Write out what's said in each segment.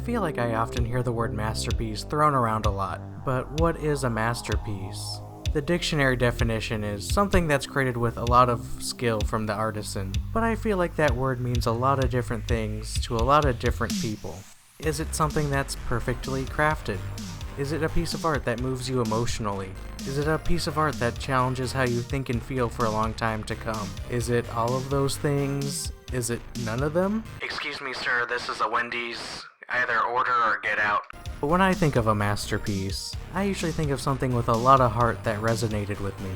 feel like I often hear the word masterpiece thrown around a lot, but what is a masterpiece? The dictionary definition is something that's created with a lot of skill from the artisan, but I feel like that word means a lot of different things to a lot of different people. Is it something that's perfectly crafted? Is it a piece of art that moves you emotionally? Is it a piece of art that challenges how you think and feel for a long time to come? Is it all of those things? Is it none of them? Excuse me, sir, this is a Wendy's. Either order or get out. But when I think of a masterpiece, I usually think of something with a lot of heart that resonated with me.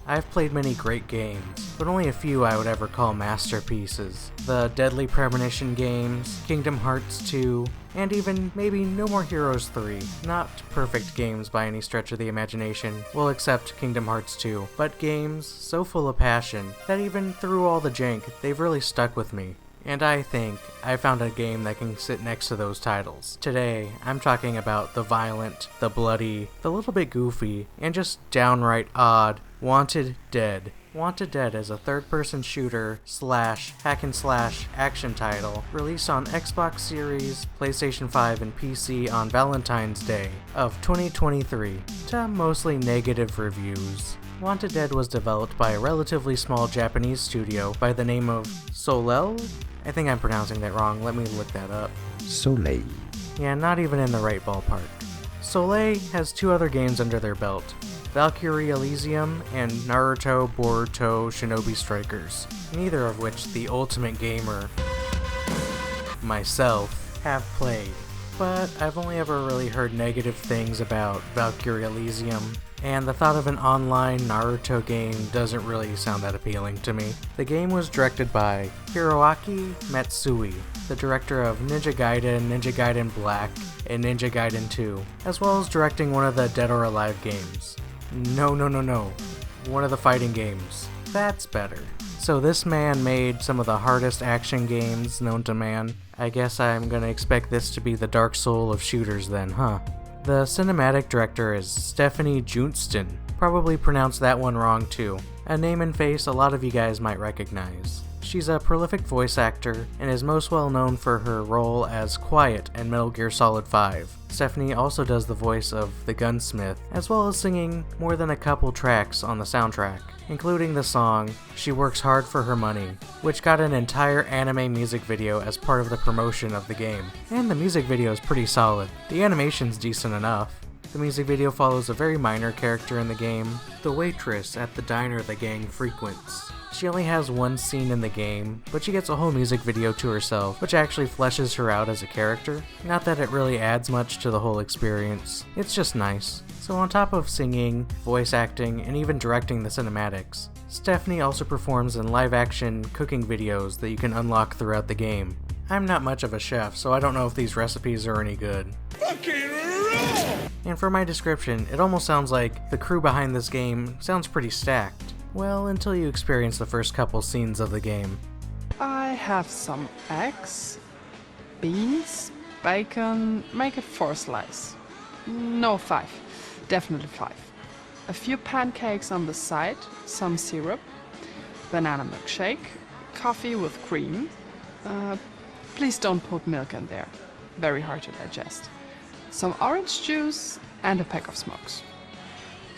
I've played many great games, but only a few I would ever call masterpieces. The Deadly Premonition games, Kingdom Hearts 2, and even maybe No More Heroes 3. Not perfect games by any stretch of the imagination, well except Kingdom Hearts 2, but games so full of passion that even through all the jank, they've really stuck with me. And I think I found a game that can sit next to those titles. Today, I'm talking about the violent, the bloody, the little bit goofy, and just downright odd Wanted Dead. Wanted Dead is a third-person shooter slash hack and slash action title released on Xbox Series, PlayStation 5, and PC on Valentine's Day of 2023 to mostly negative reviews. Wanted Dead was developed by a relatively small Japanese studio by the name of Soleil? I think I'm pronouncing that wrong, let me look that up. Soleil. Yeah, not even in the right ballpark. Soleil has two other games under their belt, Valkyrie Elysium and Naruto Boruto Shinobi Strikers, neither of which the ultimate gamer, myself, have played. But I've only ever really heard negative things about Valkyrie Elysium, and the thought of an online Naruto game doesn't really sound that appealing to me. The game was directed by Hiroaki Matsui, the director of Ninja Gaiden Black, and Ninja Gaiden 2, as well as directing one of the Dead or Alive games. No. One of the fighting games. That's better. So this man made some of the hardest action games known to man. I guess I'm gonna expect this to be the Dark Soul of shooters then, huh? The cinematic director is Stephanie Junston. Probably pronounced that one wrong too. A name and face a lot of you guys might recognize. She's a prolific voice actor and is most well known for her role as Quiet in Metal Gear Solid 5. Stephanie also does the voice of the Gunsmith, as well as singing more than a couple tracks on the soundtrack, including the song She Works Hard for Her Money, which got an entire anime music video as part of the promotion of the game. And the music video is pretty solid. The animation's decent enough. The music video follows a very minor character in the game, the waitress at the diner the gang frequents. She only has one scene in the game, but she gets a whole music video to herself, which actually fleshes her out as a character. Not that it really adds much to the whole experience, it's just nice. So on top of singing, voice acting, and even directing the cinematics, Stephanie also performs in live-action cooking videos that you can unlock throughout the game. I'm not much of a chef, so I don't know if these recipes are any good. And for my description, it almost sounds like the crew behind this game sounds pretty stacked. Well, until you experience the first couple scenes of the game. I have some eggs, beans, bacon, make it 4 slices. No, 5. Definitely 5. A few pancakes on the side, some syrup, banana milkshake, coffee with cream. Please don't put milk in there. Very hard to digest. Some orange juice and a pack of smokes.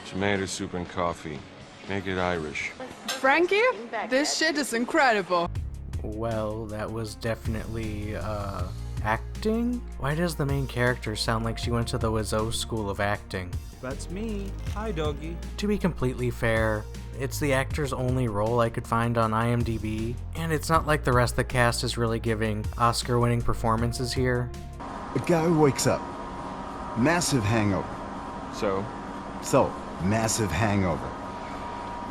Tomato soup and coffee. Make it Irish. Frankie, this shit is incredible. Well, that was definitely, acting? Why does the main character sound like she went to the Wiseau School of Acting? That's me. Hi, doggy. To be completely fair, it's the actor's only role I could find on IMDb, and it's not like the rest of the cast is really giving Oscar-winning performances here. A guy wakes up. Massive hangover. So, massive hangover.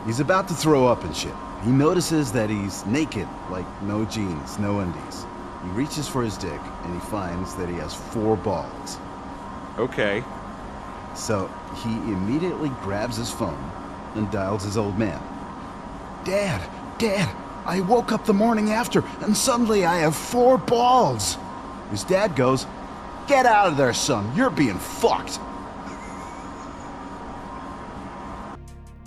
He's about to throw up and shit. He notices that he's naked, like no jeans, no undies. He reaches for his dick, and he finds that he has 4 balls. okay. So he immediately grabs his phone and dials his old man. Dad, I woke up the morning after, and suddenly I have 4 balls. His dad goes, get out of there, son, you're being fucked.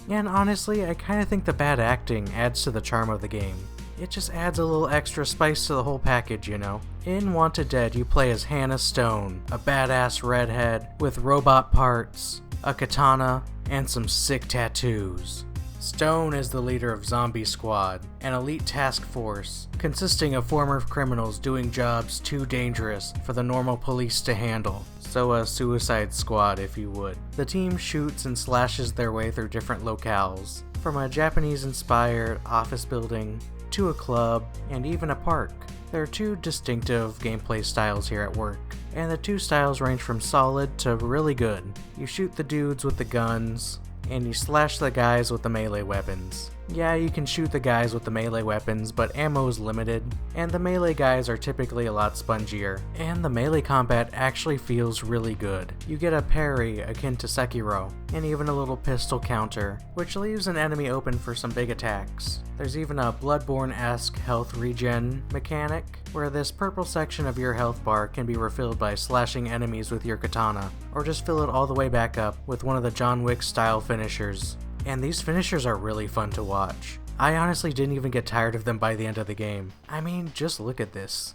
And honestly, I kinda think the bad acting adds to the charm of the game. It just adds a little extra spice to the whole package, you know. In Wanted Dead, you play as Hannah Stone, a badass redhead with robot parts, a katana, and some sick tattoos. Stone is the leader of Zombie Squad, an elite task force consisting of former criminals doing jobs too dangerous for the normal police to handle. So a suicide squad, if you would. The team shoots and slashes their way through different locales, from a Japanese-inspired office building to a club and even a park. There are two distinctive gameplay styles here at work, and the two styles range from solid to really good. You shoot the dudes with the guns, and you slash the guys with the melee weapons. Yeah, you can shoot the guys with the melee weapons, but ammo is limited, and the melee guys are typically a lot spongier, and the melee combat actually feels really good. You get a parry akin to Sekiro, and even a little pistol counter, which leaves an enemy open for some big attacks. There's even a Bloodborne-esque health regen mechanic, where this purple section of your health bar can be refilled by slashing enemies with your katana, or just fill it all the way back up with one of the John Wick style finishers. And these finishers are really fun to watch. I honestly didn't even get tired of them by the end of the game. I mean, just look at this.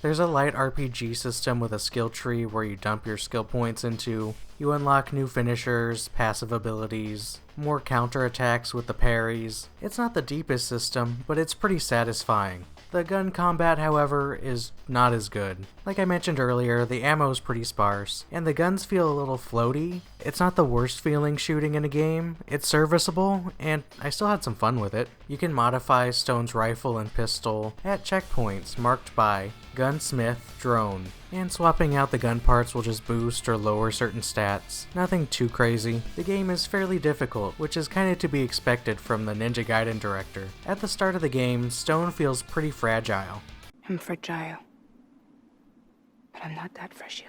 There's a light RPG system with a skill tree where you dump your skill points into. You unlock new finishers, passive abilities, more counterattacks with the parries. It's not the deepest system, but it's pretty satisfying. The gun combat, however, is not as good. Like I mentioned earlier, the ammo is pretty sparse, and the guns feel a little floaty. It's not the worst feeling shooting in a game, it's serviceable, and I still had some fun with it. You can modify Stone's rifle and pistol at checkpoints marked by Gunsmith, Drone, and swapping out the gun parts will just boost or lower certain stats. Nothing too crazy. The game is fairly difficult, which is kinda to be expected from the Ninja Gaiden director. At the start of the game, Stone feels pretty fragile. I'm fragile, but I'm not that fragile.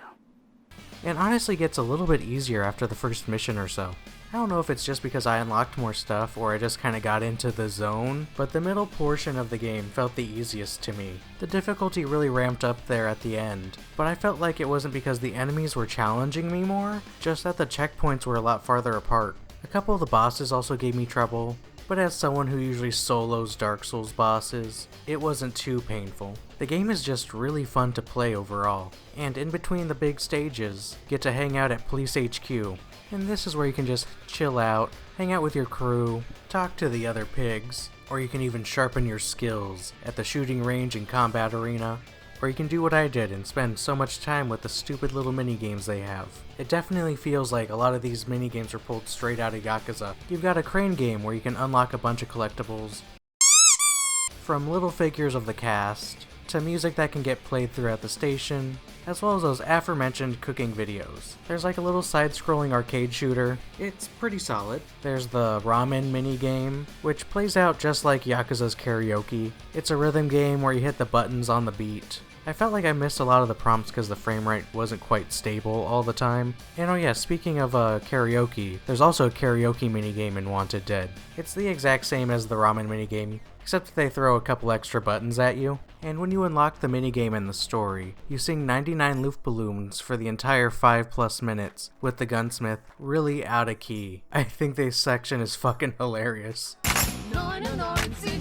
And honestly gets a little bit easier after the first mission or so. I don't know if it's just because I unlocked more stuff or I just kinda got into the zone, but the middle portion of the game felt the easiest to me. The difficulty really ramped up there at the end, but I felt like it wasn't because the enemies were challenging me more, just that the checkpoints were a lot farther apart. A couple of the bosses also gave me trouble, but as someone who usually solos Dark Souls bosses, it wasn't too painful. The game is just really fun to play overall, and in between the big stages, get to hang out at Police HQ, and this is where you can just chill out, hang out with your crew, talk to the other pigs, or you can even sharpen your skills at the shooting range and combat arena, or you can do what I did and spend so much time with the stupid little mini-games they have. It definitely feels like a lot of these mini-games are pulled straight out of Yakuza. You've got a crane game where you can unlock a bunch of collectibles, from little figures of the cast, to music that can get played throughout the station, as well as those aforementioned cooking videos. There's like a little side-scrolling arcade shooter. It's pretty solid. There's the ramen mini-game, which plays out just like Yakuza's Karaoke. It's a rhythm game where you hit the buttons on the beat. I felt like I missed a lot of the prompts because the frame rate wasn't quite stable all the time. And oh yeah, speaking of karaoke, there's also a karaoke minigame in Wanted Dead. It's the exact same as the ramen minigame, except they throw a couple extra buttons at you. And when you unlock the minigame in the story, you sing 99 Luftballons for the entire 5+ minutes, with the gunsmith really out of key. I think this section is fucking hilarious. 99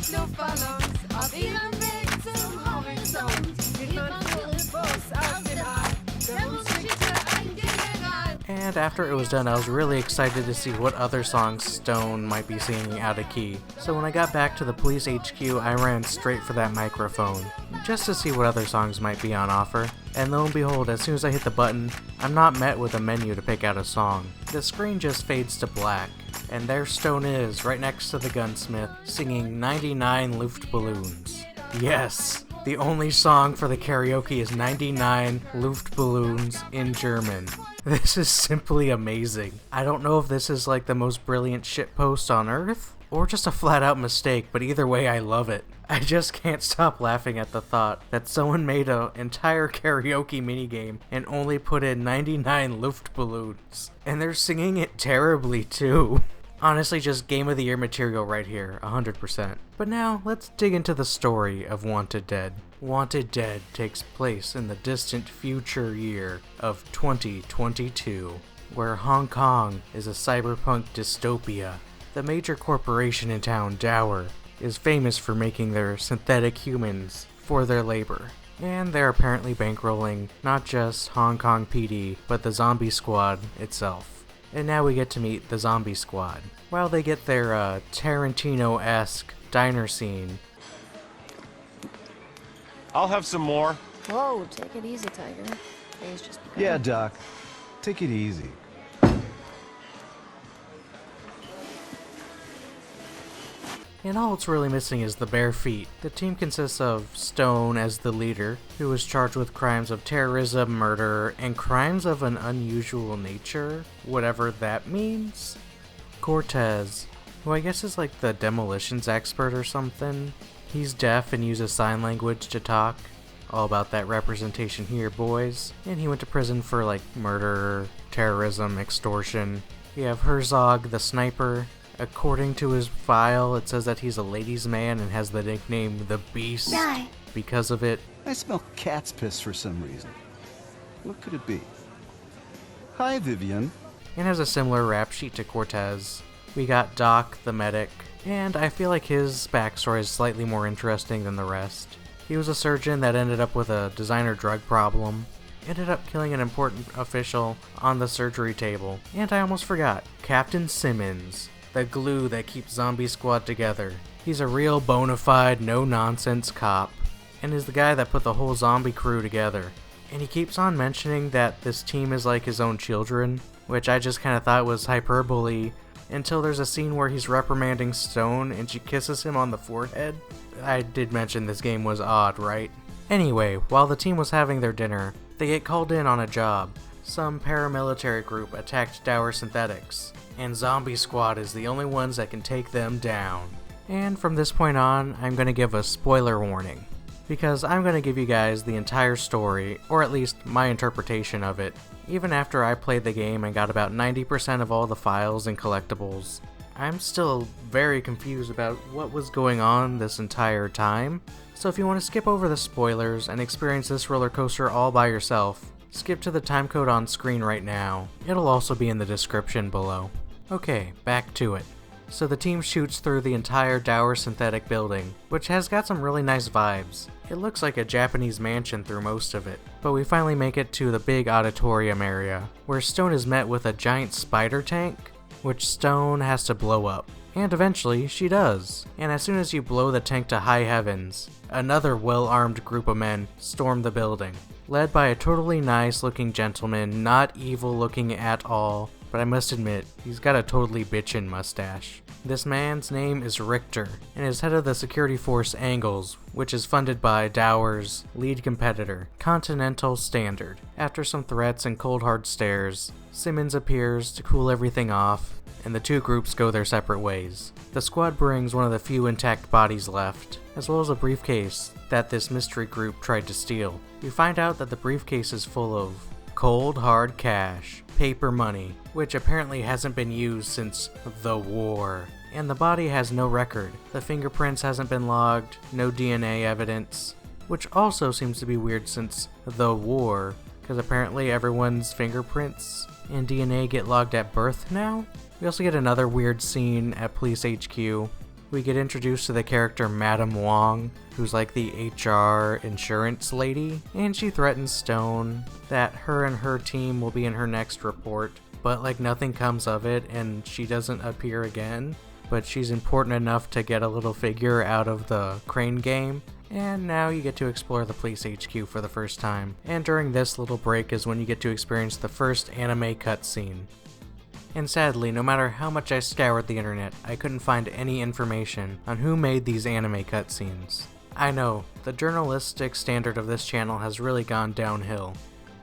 Luftballons auf ihrem Weg zum Horizont. Geht man Fuß aus dem All, der Musikte ein General. And after it was done, I was really excited to see what other songs Stone might be singing out of key. So when I got back to the police HQ, I ran straight for that microphone, just to see what other songs might be on offer. And lo and behold, as soon as I hit the button, I'm not met with a menu to pick out a song. The screen just fades to black, and there Stone is, right next to the gunsmith, singing 99 Luftballons. Yes! The only song for the karaoke is 99 Luftballons in German. This is simply amazing. I don't know if this is like the most brilliant shitpost on earth, or just a flat out mistake, but either way I love it. I just can't stop laughing at the thought that someone made an entire karaoke minigame and only put in 99 Luftballons. And they're singing it terribly too. Honestly, just Game of the Year material right here, 100%. But now, let's dig into the story of Wanted Dead. Wanted Dead takes place in the distant future year of 2022, where Hong Kong is a cyberpunk dystopia. The major corporation in town, Dower, is famous for making their synthetic humans for their labor. And they're apparently bankrolling not just Hong Kong PD, but the Zombie Squad itself. And now we get to meet the Zombie Squad. While they get their Tarantino-esque diner scene. I'll have some more. Whoa, take it easy, Tiger. Day's just begun. Yeah, Doc. Take it easy. And all it's really missing is the bare feet. The team consists of Stone as the leader, who was charged with crimes of terrorism, murder, and crimes of an unusual nature, whatever that means. Cortez, who I guess is like the demolitions expert or something. He's deaf and uses sign language to talk. All about that representation here, boys. And he went to prison for like murder, terrorism, extortion. We have Herzog, the sniper. According to his file, it says that he's a ladies' man and has the nickname The Beast because of it. I smell cat's piss for some reason. What could it be? Hi, Vivian. And has a similar rap sheet to Cortez. We got Doc, the medic, and I feel like his backstory is slightly more interesting than the rest. He was a surgeon that ended up with a designer drug problem, ended up killing an important official on the surgery table, and I almost forgot, Captain Simmons. The glue that keeps Zombie Squad together. He's a real bona fide, no-nonsense cop, and is the guy that put the whole zombie crew together. And he keeps on mentioning that this team is like his own children, which I just kind of thought was hyperbole, until there's a scene where he's reprimanding Stone and she kisses him on the forehead. I did mention this game was odd, right? Anyway, while the team was having their dinner, they get called in on a job. Some paramilitary group attacked Dower Synthetics, and Zombie Squad is the only ones that can take them down. And from this point on, I'm going to give a spoiler warning, because I'm going to give you guys the entire story, or at least my interpretation of it. Even after I played the game and got about 90% of all the files and collectibles, I'm still very confused about what was going on this entire time. So if you want to skip over the spoilers and experience this roller coaster all by yourself, skip to the timecode on screen right now. It'll also be in the description below. Okay, back to it. So the team shoots through the entire Dower Synthetic building, which has got some really nice vibes. It looks like a Japanese mansion through most of it. But we finally make it to the big auditorium area, where Stone is met with a giant spider tank, which Stone has to blow up. And eventually, she does. And as soon as you blow the tank to high heavens, another well-armed group of men storm the building, led by a totally nice-looking gentleman, not evil-looking at all, but I must admit, he's got a totally bitchin' mustache. This man's name is Richter, and is head of the security force Angles, which is funded by Dower's lead competitor, Continental Standard. After some threats and cold hard stares, Simmons appears to cool everything off, and the two groups go their separate ways. The squad brings one of the few intact bodies left, as well as a briefcase that this mystery group tried to steal. We find out that the briefcase is full of cold hard cash, paper money, which apparently hasn't been used since the war. And the body has no record. The fingerprints hasn't been logged, no DNA evidence, which also seems to be weird since the war, because apparently everyone's fingerprints and DNA get logged at birth now. We also get another weird scene at Police HQ. We get introduced to the character Madam Wong, who's like the HR insurance lady, and she threatens Stone that her and her team will be in her next report, but like nothing comes of it and she doesn't appear again, but she's important enough to get a little figure out of the crane game. And now you get to explore the Police HQ for the first time, and during this little break is when you get to experience the first anime cutscene. And sadly, no matter how much I scoured the internet, I couldn't find any information on who made these anime cutscenes. I know, the journalistic standard of this channel has really gone downhill,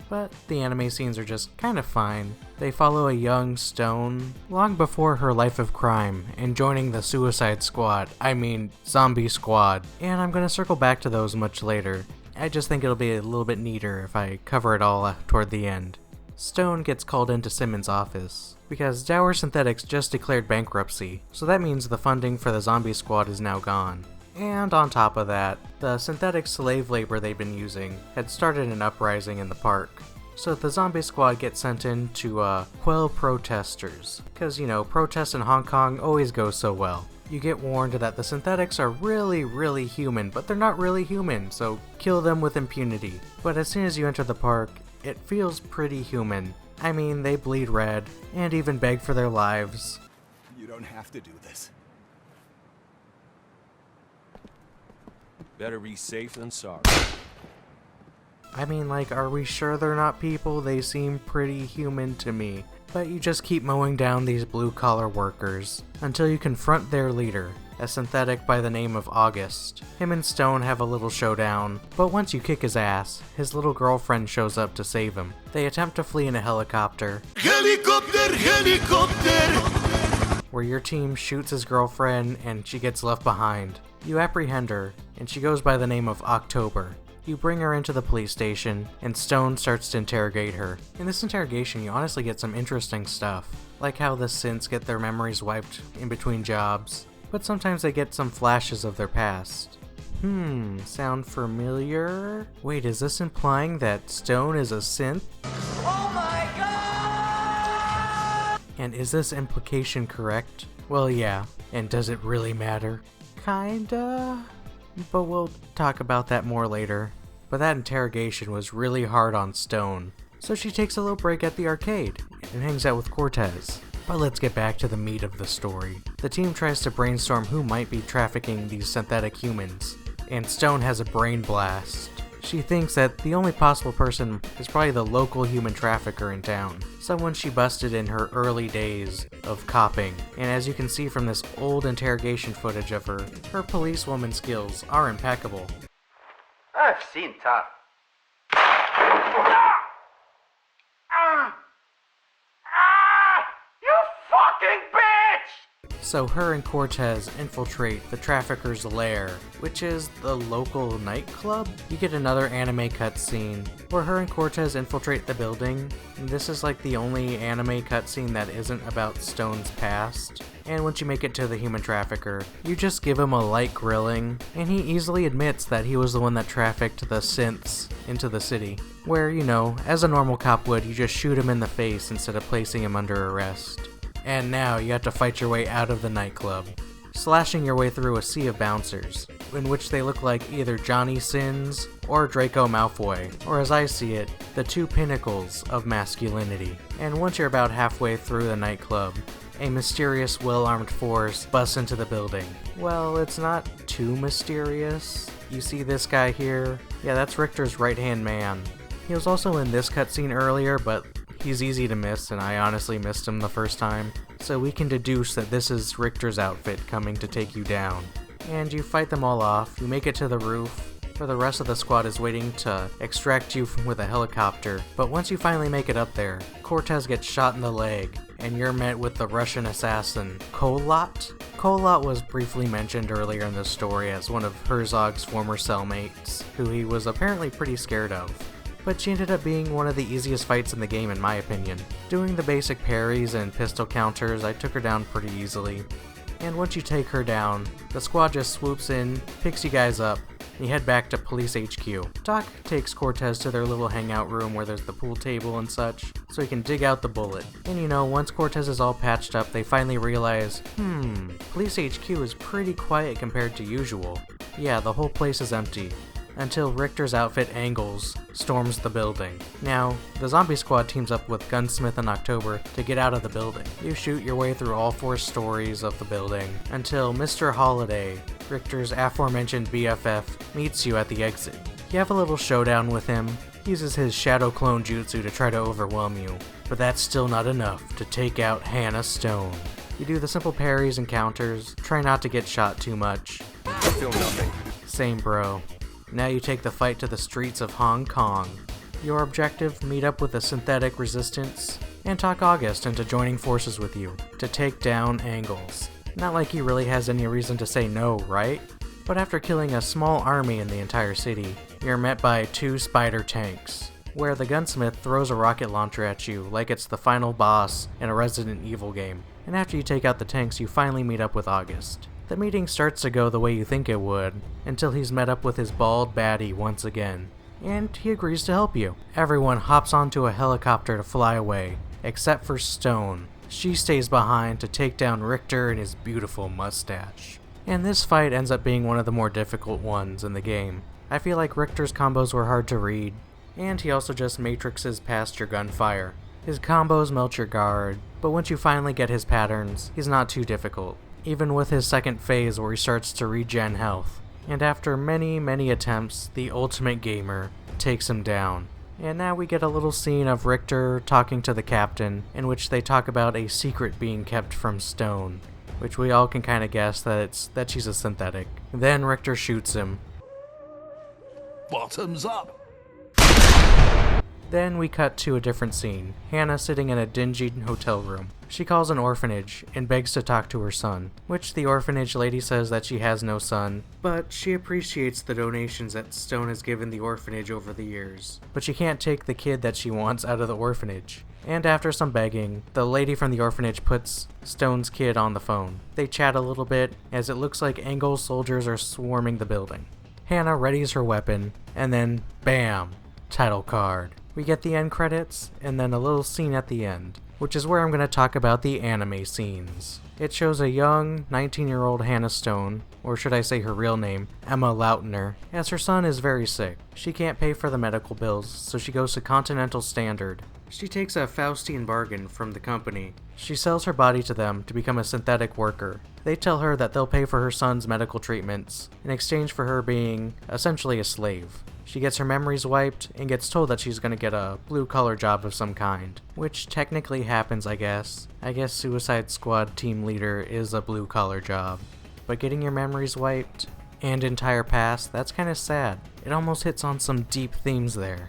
but the anime scenes are just kind of fine. They follow a young Stone long before her life of crime and joining the Suicide Squad, Zombie Squad, and I'm gonna circle back to those much later. I just think it'll be a little bit neater if I cover it all toward the end. Stone gets called into Simmons' office, because Dower Synthetics just declared bankruptcy, so that means the funding for the Zombie Squad is now gone. And on top of that, the synthetic slave labor they've been using had started an uprising in the park. So the Zombie Squad gets sent in to quell protesters, because protests in Hong Kong always go so well. You get warned that the synthetics are really human, but they're not really human, so kill them with impunity. But as soon as you enter the park, it feels pretty human. I mean, they bleed red, and even beg for their lives. You don't have to do this. Better be safe than sorry. I mean, like, are we sure they're not people? They seem pretty human to me. But you just keep mowing down these blue-collar workers until you confront their leader, a synthetic by the name of August. Him and Stone have a little showdown, but once you kick his ass, his little girlfriend shows up to save him. They attempt to flee in a helicopter. Helicopter! Where your team shoots his girlfriend and she gets left behind. You apprehend her, and she goes by the name of October. You bring her into the police station, and Stone starts to interrogate her. In this interrogation, you honestly get some interesting stuff, like how the synths get their memories wiped in between jobs, but sometimes they get some flashes of their past. Sound familiar? Wait, is this implying that Stone is a synth? Oh my god! And is this implication correct? Well, yeah. And does it really matter? Kinda? But we'll talk about that more later. But that interrogation was really hard on Stone, so she takes a little break at the arcade and hangs out with Cortez. But let's get back to the meat of the story. The team tries to brainstorm who might be trafficking these synthetic humans, and Stone has a brain blast. She thinks that the only possible person is probably the local human trafficker in town, someone she busted in her early days of copping. And as you can see from this old interrogation footage of her, her policewoman skills are impeccable. I've seen tough. You fucking bitch! So her and Cortez infiltrate the trafficker's lair, which is the local nightclub. You get another anime cutscene where her and Cortez infiltrate the building. And this is like the only anime cutscene that isn't about Stone's past. And once you make it to the human trafficker, you just give him a light grilling, and he easily admits that he was the one that trafficked the synths into the city. Where, you know, as a normal cop would, you just shoot him in the face instead of placing him under arrest. And now you have to fight your way out of the nightclub, slashing your way through a sea of bouncers, in which they look like either Johnny Sins or Draco Malfoy, or as I see it, the two pinnacles of masculinity. And once you're about halfway through the nightclub, a mysterious, well-armed force busts into the building. Well, it's not too mysterious. You see this guy here? Yeah, that's Richter's right-hand man. He was also in this cutscene earlier, but he's easy to miss, and I honestly missed him the first time. So we can deduce that this is Richter's outfit coming to take you down. And you fight them all off, you make it to the roof, where the rest of the squad is waiting to extract you with a helicopter. But once you finally make it up there, Cortez gets shot in the leg, and you're met with the Russian assassin, Kolot. Kolot was briefly mentioned earlier in the story as one of Herzog's former cellmates, who he was apparently pretty scared of. But she ended up being one of the easiest fights in the game in my opinion. Doing the basic parries and pistol counters, I took her down pretty easily. And once you take her down, the squad just swoops in, picks you guys up, and you head back to Police HQ. Doc takes Cortez to their little hangout room where there's the pool table and such, so he can dig out the bullet. And you know, once Cortez is all patched up, they finally realize, Police HQ is pretty quiet compared to usual. Yeah, the whole place is empty. Until Richter's outfit, Angles, storms the building. Now, the zombie squad teams up with Gunsmith and October to get out of the building. You shoot your way through all 4 stories of the building, until Mr. Holiday, Richter's aforementioned BFF, meets you at the exit. You have a little showdown with him, uses his shadow clone jutsu to try to overwhelm you, but that's still not enough to take out Hannah Stone. You do the simple parries and counters, try not to get shot too much. I feel nothing. Same bro. Now you take the fight to the streets of Hong Kong. Your objective, meet up with the synthetic resistance, and talk August into joining forces with you to take down Angles. Not like he really has any reason to say no, right? But after killing a small army in the entire city, you're met by 2 spider tanks, where the gunsmith throws a rocket launcher at you like it's the final boss in a Resident Evil game. And after you take out the tanks, you finally meet up with August. The meeting starts to go the way you think it would, until he's met up with his bald baddie once again, and he agrees to help you. Everyone hops onto a helicopter to fly away, except for Stone, She stays behind to take down Richter and his beautiful mustache. And this fight ends up being one of the more difficult ones in the game. I feel like Richter's combos were hard to read, and he also just matrixes past your gunfire. His combos melt your guard, but once you finally get his patterns, he's not too difficult, even with his second phase where he starts to regen health. And after many attempts, the ultimate gamer takes him down. And now we get a little scene of Richter talking to the captain, in which they talk about a secret being kept from Stone, which we all can kind of guess that she's a synthetic. Then Richter shoots him. Bottoms up. Then we cut to a different scene, Hannah sitting in a dingy hotel room. She calls an orphanage and begs to talk to her son, which the orphanage lady says that she has no son, but she appreciates the donations that Stone has given the orphanage over the years. But she can't take the kid that she wants out of the orphanage. And after some begging, the lady from the orphanage puts Stone's kid on the phone. They chat a little bit, as it looks like Engel soldiers are swarming the building. Hannah readies her weapon, and then bam! Title card. We get the end credits, and then a little scene at the end, which is where I'm going to talk about the anime scenes. It shows a young, 19-year-old Hannah Stone, or should I say her real name, Emma Lautner, as her son is very sick. She can't pay for the medical bills, so she goes to Continental Standard. She takes a Faustian bargain from the company. She sells her body to them to become a synthetic worker. They tell her that they'll pay for her son's medical treatments, in exchange for her being essentially a slave. She gets her memories wiped, and gets told that she's gonna get a blue-collar job of some kind. Which technically happens, I guess. I guess Suicide Squad team leader is a blue-collar job. But getting your memories wiped, and entire past, that's kinda sad. It almost hits on some deep themes there.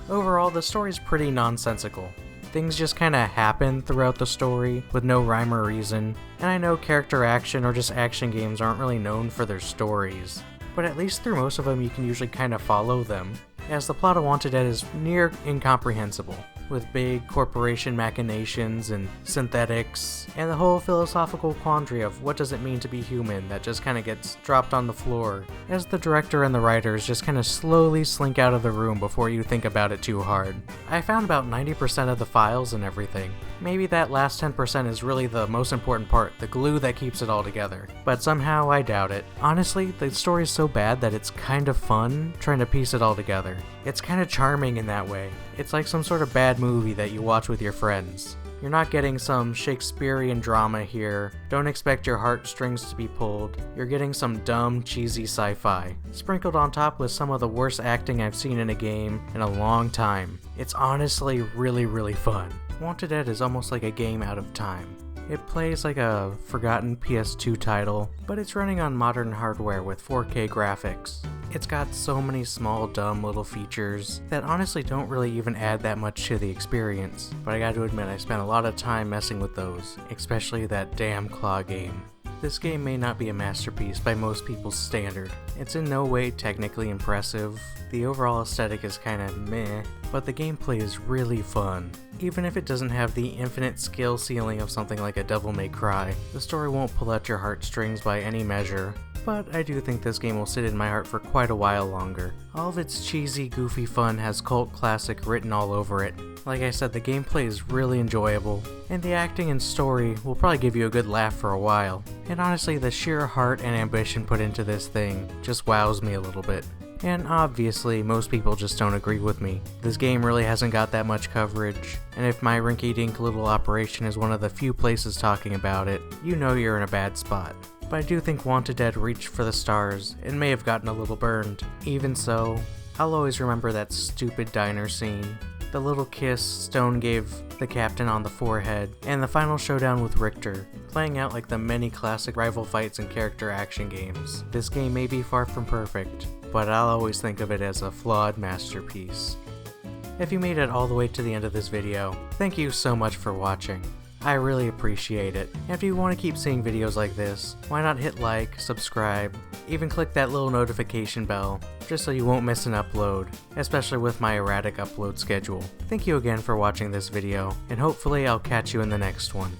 Overall, the story's pretty nonsensical. Things just kinda happen throughout the story, with no rhyme or reason, and I know character action or just action games aren't really known for their stories, but at least through most of them you can usually kinda follow them, as the plot of Wanted Dead is near incomprehensible, with big corporation machinations and synthetics, and the whole philosophical quandary of what does it mean to be human that just kinda gets dropped on the floor, as the director and the writers just kinda slowly slink out of the room before you think about it too hard. I found about 90% of the files and everything. Maybe that last 10% is really the most important part, the glue that keeps it all together, but somehow I doubt it. Honestly, the story's so bad that it's kind of fun trying to piece it all together. It's kind of charming in that way. It's like some sort of bad movie that you watch with your friends. You're not getting some Shakespearean drama here. Don't expect your heartstrings to be pulled. You're getting some dumb, cheesy sci-fi, sprinkled on top with some of the worst acting I've seen in a game in a long time. It's honestly really fun. Wanted Dead is almost like a game out of time. It plays like a forgotten PS2 title, but it's running on modern hardware with 4K graphics. It's got so many small, dumb little features that honestly don't really even add that much to the experience, but I gotta admit I spent a lot of time messing with those, especially that damn claw game. This game may not be a masterpiece by most people's standard. It's in no way technically impressive, the overall aesthetic is kinda meh, but the gameplay is really fun. Even if it doesn't have the infinite skill ceiling of something like a Devil May Cry, the story won't pull at your heartstrings by any measure. But I do think this game will sit in my heart for quite a while longer. All of its cheesy, goofy fun has cult classic written all over it. Like I said, the gameplay is really enjoyable, and the acting and story will probably give you a good laugh for a while. And honestly, the sheer heart and ambition put into this thing just wows me a little bit. And obviously, most people just don't agree with me. This game really hasn't got that much coverage, and if my rinky-dink little operation is one of the few places talking about it, you know you're in a bad spot. But I do think Wanted Dead reached for the stars and may have gotten a little burned. Even so, I'll always remember that stupid diner scene, the little kiss Stone gave the captain on the forehead, and the final showdown with Richter, playing out like the many classic rival fights and character action games. This game may be far from perfect, but I'll always think of it as a flawed masterpiece. If you made it all the way to the end of this video, thank you so much for watching. I really appreciate it. And if you want to keep seeing videos like this, why not hit like, subscribe, even click that little notification bell, just so you won't miss an upload, especially with my erratic upload schedule. Thank you again for watching this video, and hopefully I'll catch you in the next one.